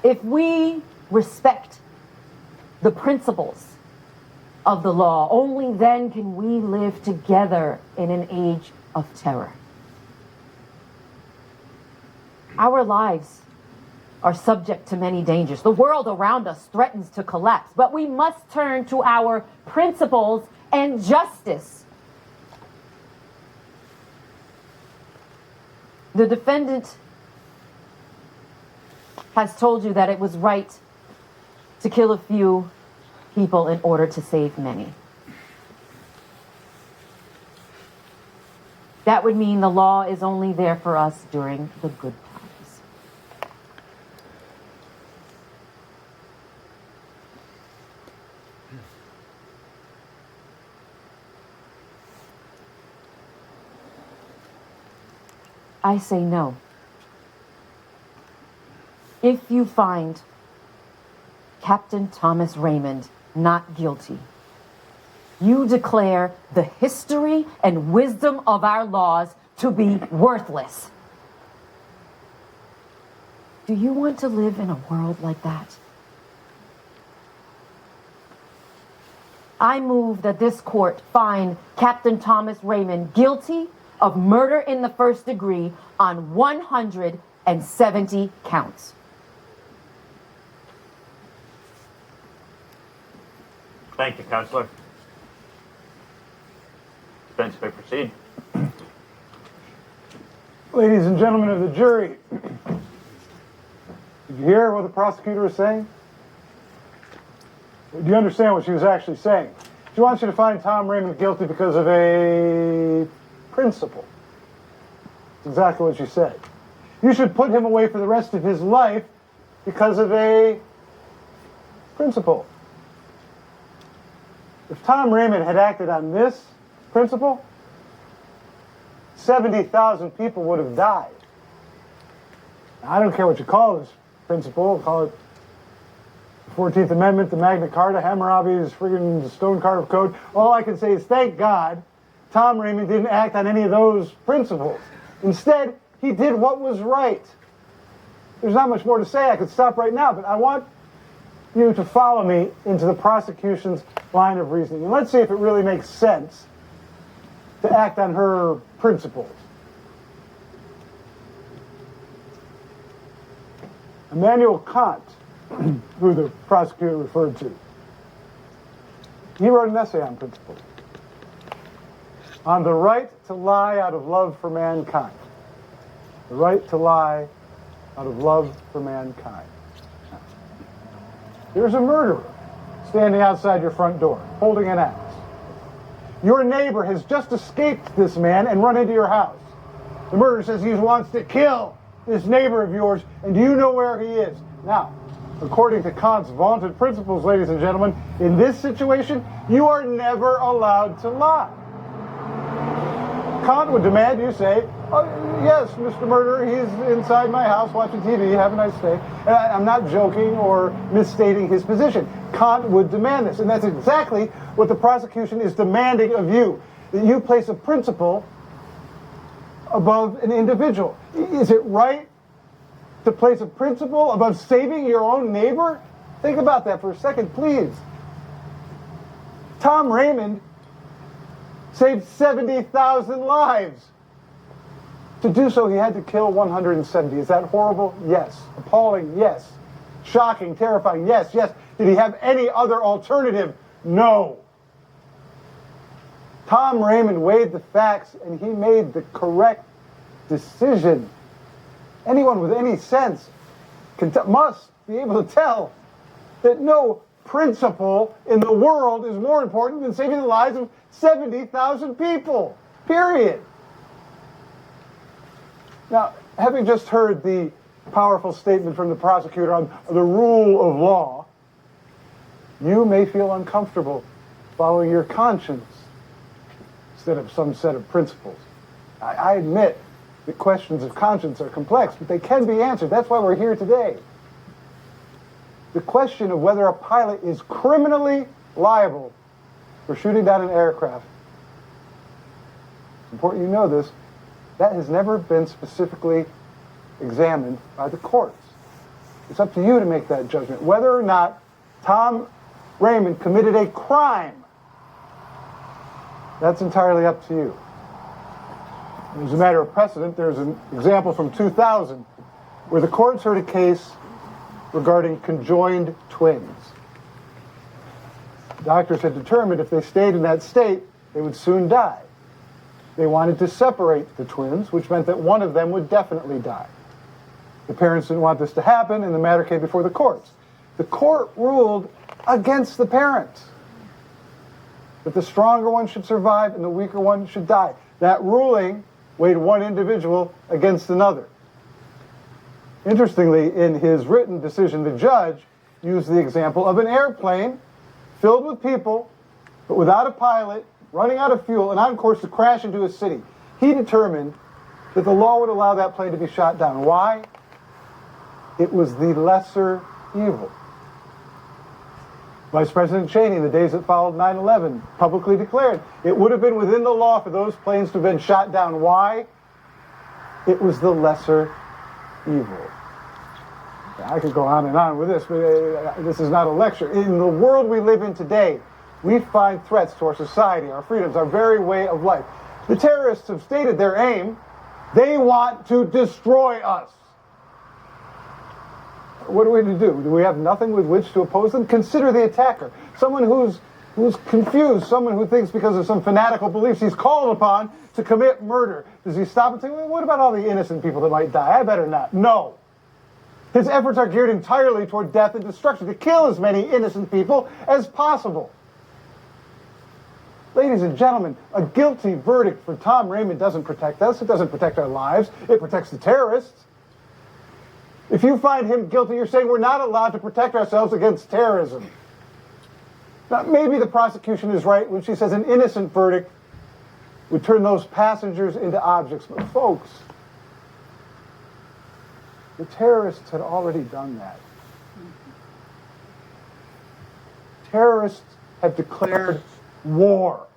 If we respect the principles of the law, only then can we live together in an age of terror. Our lives are subject to many dangers. The world around us threatens to collapse, but we must turn to our principles and justice. The defendant has told you that it was right to kill a few people in order to save many. That would mean the law is only there for us during the good times. I say no. If you find Captain Thomas Raymond not guilty, you declare the history and wisdom of our laws to be worthless. Do you want to live in a world like that? I move that this court find Captain Thomas Raymond guilty of murder in the first degree on 170 counts. Thank you, Counselor. Defense may proceed. Ladies and gentlemen of the jury, did you hear what the prosecutor was saying? Do you understand what she was actually saying? She wants you to find Tom Raymond guilty because of a principle. That's exactly what she said. You should put him away for the rest of his life because of a principle. If Tom Raymond had acted on this principle, 70,000 people would have died. Now, I don't care what you call this principle. Call it the 14th Amendment, the Magna Carta, Hammurabi's friggin' Stone Carved Code. All I can say is thank God Tom Raymond didn't act on any of those principles. Instead, he did what was right. There's not much more to say. I could stop right now, but I want you to follow me into the prosecution's line of reasoning. And let's see if it really makes sense to act on her principles. Immanuel Kant, who the prosecutor referred to, he wrote an essay on principles. On the right to lie out of love for mankind. The right to lie out of love for mankind. There's a murderer standing outside your front door, holding an axe. Your neighbor has just escaped this man and run into your house. The murderer says he wants to kill this neighbor of yours, and do you know where he is? Now, according to Kant's vaunted principles, ladies and gentlemen, in this situation, you are never allowed to lie. Kant would demand you say, oh, yes, Mr. Murderer, he's inside my house watching TV, have a nice day. And I'm not joking or misstating his position. Kant would demand this, and that's exactly what the prosecution is demanding of you, that you place a principle above an individual. Is it right to place a principle above saving your own neighbor? Think about that for a second, please. Tom Raymond saved 70,000 lives. To do so, he had to kill 170. Is that horrible? Yes. Appalling? Yes. Shocking, terrifying? Yes, yes. Did he have any other alternative? No. Tom Raymond weighed the facts, and he made the correct decision. Anyone with any sense must be able to tell that no principle in the world is more important than saving the lives of 70,000 people. Period. Now, having just heard the powerful statement from the prosecutor on the rule of law, you may feel uncomfortable following your conscience instead of some set of principles. I admit that questions of conscience are complex, but they can be answered. That's why we're here today. The question of whether a pilot is criminally liable for shooting down an aircraft, it's important you know this, that has never been specifically examined by the courts. It's up to you to make that judgment. Whether or not Tom Raymond committed a crime, that's entirely up to you. As a matter of precedent, there's an example from 2000 where the courts heard a case regarding conjoined twins. Doctors had determined if they stayed in that state, they would soon die. They wanted to separate the twins, which meant that one of them would definitely die. The parents didn't want this to happen, and the matter came before the courts. The court ruled against the parents, that the stronger one should survive and the weaker one should die. That ruling weighed one individual against another. Interestingly, in his written decision, the judge used the example of an airplane filled with people, but without a pilot, running out of fuel, and on course to crash into a city. He determined that the law would allow that plane to be shot down. Why? It was the lesser evil. Vice President Cheney, in the days that followed 9/11, publicly declared it would have been within the law for those planes to have been shot down. Why? It was the lesser evil. I could go on and on with this, but this is not a lecture. In the world we live in today, we find threats to our society, our freedoms, our very way of life. The terrorists have stated their aim. They want to destroy us. What are we to do? Do we have nothing with which to oppose them? Consider the attacker. Someone who's confused, someone who thinks because of some fanatical beliefs he's called upon to commit murder. Does he stop and say, well, what about all the innocent people that might die? I better not. No. His efforts are geared entirely toward death and destruction, to kill as many innocent people as possible. Ladies and gentlemen, a guilty verdict for Tom Raymond doesn't protect us. It doesn't protect our lives. It protects the terrorists. If you find him guilty, you're saying we're not allowed to protect ourselves against terrorism. Now, maybe the prosecution is right when she says an innocent verdict would turn those passengers into objects. But folks, the terrorists had already done that. Terrorists have declared war.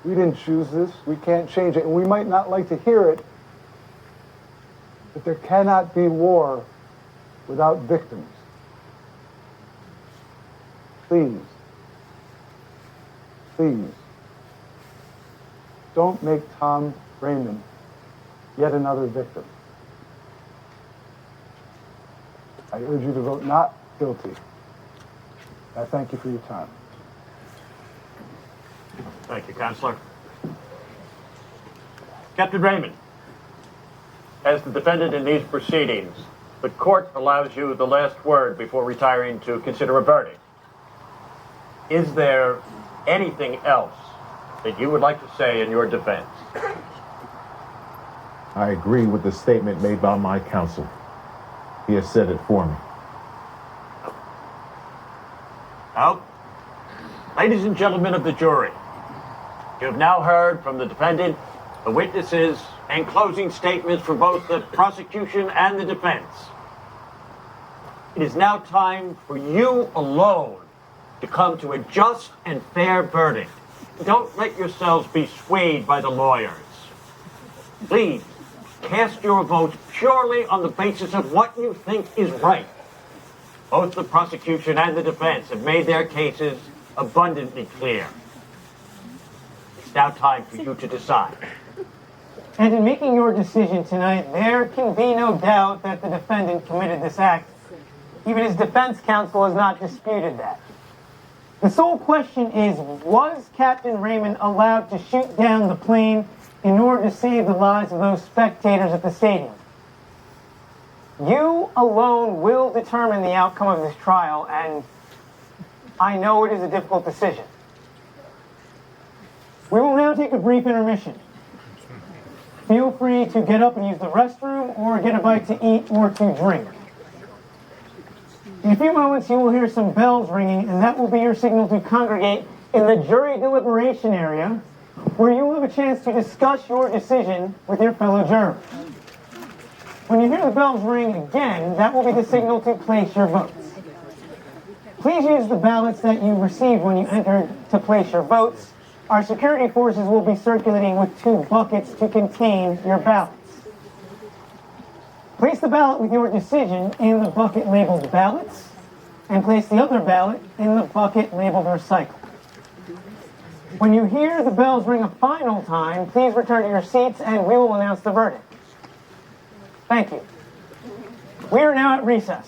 We didn't choose this. We can't change it. And we might not like to hear it, but there cannot be war without victims. Please, please, don't make Tom Raymond yet another victim. I urge you to vote not guilty. I thank you for your time. Thank you, Counselor. Captain Raymond, as the defendant in these proceedings, the court allows you the last word before retiring to consider a verdict. Is there anything else that you would like to say in your defense? I agree with the statement made by my counsel. He has said it for me. Now, ladies and gentlemen of the jury, you have now heard from the defendant, the witnesses, and closing statements from both the prosecution and the defense. It is now time for you alone to come to a just and fair verdict. Don't let yourselves be swayed by the lawyers. Please, cast your votes purely on the basis of what you think is right. Both the prosecution and the defense have made their cases abundantly clear. It's now time for you to decide. And in making your decision tonight, there can be no doubt that the defendant committed this act. Even his defense counsel has not disputed that. The sole question is, was Captain Raymond allowed to shoot down the plane in order to save the lives of those spectators at the stadium? You alone will determine the outcome of this trial, and I know it is a difficult decision. We will now take a brief intermission. Feel free to get up and use the restroom, or get a bite to eat or to drink. In a few moments, you will hear some bells ringing, and that will be your signal to congregate in the jury deliberation area, where you will have a chance to discuss your decision with your fellow jurors. When you hear the bells ring again, that will be the signal to place your votes. Please use the ballots that you received when you entered to place your votes. Our security forces will be circulating with 2 buckets to contain your ballots. Place the ballot with your decision in the bucket labeled ballots, and place the other ballot in the bucket labeled recycle. When you hear the bells ring a final time, please return to your seats and we will announce the verdict. Thank you. We are now at recess.